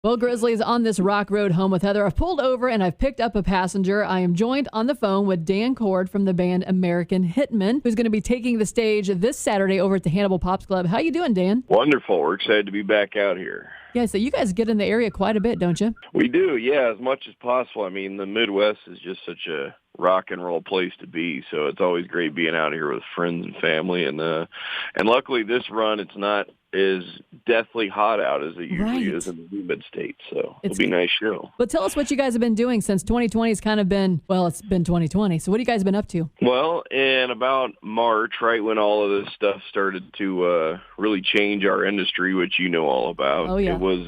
Well, Grizzlies, on this rock road home with Heather, I've pulled over and I've picked up a passenger. I am joined on the phone with Dan Cord from the band American Hitmen, who's going to be taking the stage this Saturday over at the Hannibal Pops Club. How you doing, Dan? Wonderful. We're excited to be back out here. Yeah, so you guys get in the area quite a bit, don't you? We do, yeah, as much as possible. I mean, the Midwest is just such a rock and roll place to be, so it's always great being out here with friends and family. And luckily this run, it's not as deathly hot out as it usually is in the humid states, so it'll be a nice show. But tell us what you guys have been doing since 2020 has kind of been, well, it's been 2020. So what have you guys been up to? Well, in about March, right when all of this stuff started to really change our industry, which you know all about. Oh, yeah. It was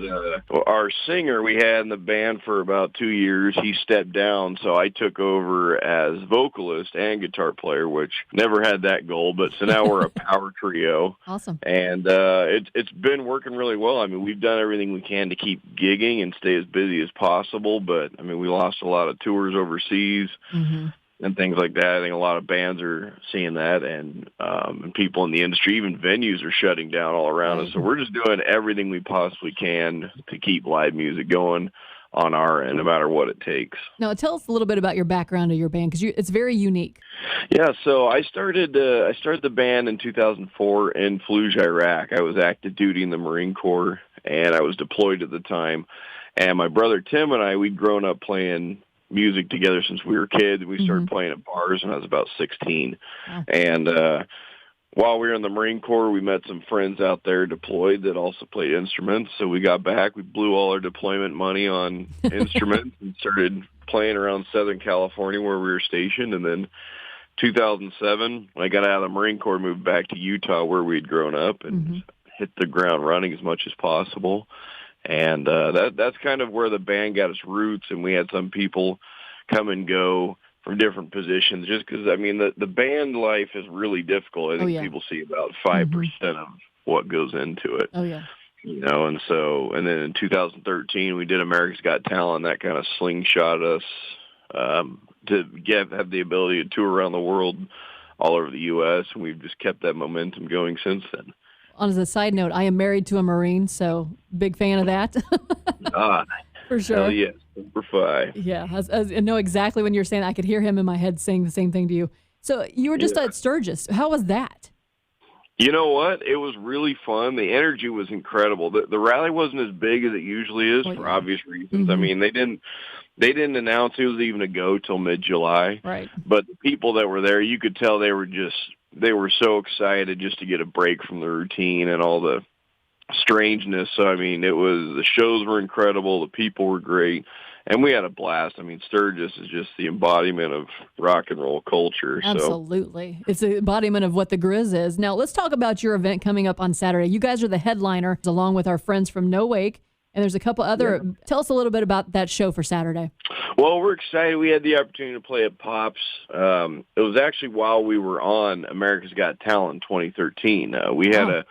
our singer we had in the band for about 2 years. He stepped down, so I took over as vocalist and guitar player, which never had that goal. But so now we're a power trio. Awesome. And it's been working really well. I mean, we've done everything we can to keep gigging and stay as busy as possible. But, I mean, we lost a lot of tours overseas and things like that. I think a lot of bands are seeing that, and people in the industry, even venues, are shutting down all around us. So we're just doing everything we possibly can to keep live music going on our end, no matter what it takes. Now, tell us a little bit about your background of your band, because it's very unique. Yeah, so I started the band in 2004 in Fallujah, Iraq. I was active duty in the Marine Corps, and I was deployed at the time. And my brother Tim and I, we'd grown up playing music together since we were kids. We started playing at bars when I was about 16. Wow. And while we were in the Marine Corps, we met some friends out there deployed that also played instruments. So we got back, we blew all our deployment money on instruments and started playing around Southern California where we were stationed. And then 2007, when I got out of the Marine Corps, moved back to Utah where we'd grown up and hit the ground running as much as possible. And that's kind of where the band got its roots, and we had some people come and go from different positions, just because, I mean, the band life is really difficult. I think people see about 5% of what goes into it. Oh, yeah. You know, and then in 2013, we did America's Got Talent. That kind of slingshot us to have the ability to tour around the world all over the U.S., and we've just kept that momentum going since then. As a side note, I am married to a Marine, so big fan of that. For sure. Hell yes, Super Fi. Yeah, I know exactly when you're saying that. I could hear him in my head saying the same thing to you. So you were just at Sturgis. How was that? You know what? It was really fun. The energy was incredible. The rally wasn't as big as it usually is for obvious reasons. I mean, they didn't announce it was even a go till mid-July. Right. But the people that were there, you could tell they were so excited just to get a break from the routine and all the strangeness. So, I mean, the shows were incredible. The people were great. And we had a blast. I mean, Sturgis is just the embodiment of rock and roll culture. Absolutely. It's the embodiment of what the Grizz is. Now, let's talk about your event coming up on Saturday. You guys are the headliner, along with our friends from NOWAKE. And there's a couple other. Yeah. Tell us a little bit about that show for Saturday. Well, we're excited. We had the opportunity to play at Pops. It was actually while we were on America's Got Talent in 2013. We had a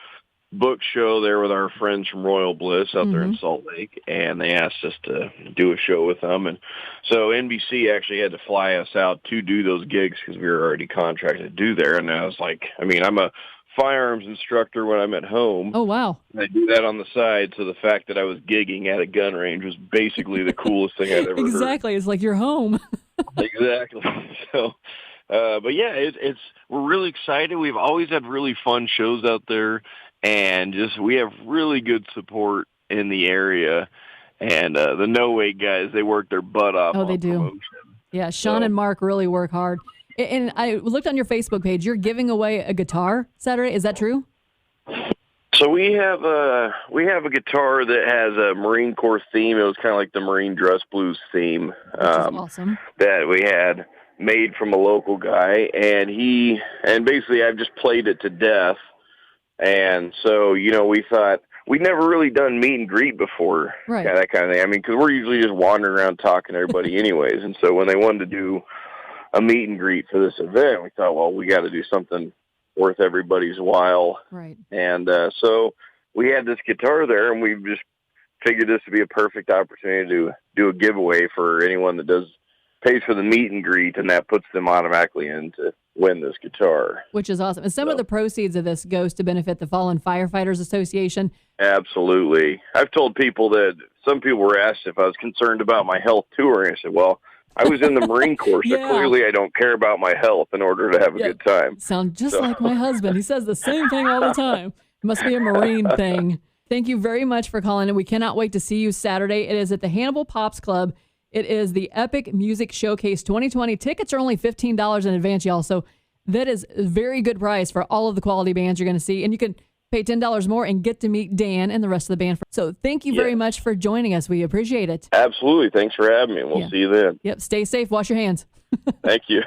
book show there with our friends from Royal Bliss out there in Salt Lake, and they asked us to do a show with them. And so NBC actually had to fly us out to do those gigs because we were already contracted to do there. And I was like, I mean, I'm a firearms instructor when I'm at home. Oh, wow. I do that on the side, so the fact that I was gigging at a gun range was basically the coolest thing I'd ever heard. Exactly. It's like you're home. Exactly. So, but yeah, we're really excited. We've always had really fun shows out there, and we have really good support in the area. And the NOWAKE guys, they work their butt off. Oh, they do. Promotion. Yeah, Sean and Mark really work hard. And I looked on your Facebook page. You're giving away a guitar Saturday. Is that true? So we have a guitar that has a Marine Corps theme. It was kind of like the Marine Dress Blues theme. Which is awesome. That we had made from a local guy, and basically I've just played it to death. And so, you know, we thought we'd never really done meet and greet before, right? Yeah, that kind of thing. I mean, because we're usually just wandering around talking to everybody anyways. And so when they wanted to do a meet and greet for this event, we thought, well, we got to do something worth everybody's while. Right. And so we had this guitar there, and we just figured this would be a perfect opportunity to do a giveaway for anyone that does pays for the meet and greet, and that puts them automatically in to win this guitar. Which is awesome. And some of the proceeds of this goes to benefit the Fallen Firefighters Association. Absolutely. I've told people that some people were asked if I was concerned about my health touring. I said, well, I was in the Marine Corps, so clearly I don't care about my health in order to have a good time. Sounds just like my husband. He says the same thing all the time. It must be a Marine thing. Thank you very much for calling, and we cannot wait to see you Saturday. It is at the Hannibal Pops Club. It is the Epic Music Showcase 2020. Tickets are only $15 in advance, y'all, so that is a very good price for all of the quality bands you're going to see, and you can pay $10 more and get to meet Dan and the rest of the band. So thank you very much for joining us. We appreciate it. Absolutely. Thanks for having me. We'll see you then. Yep. Stay safe. Wash your hands. Thank you.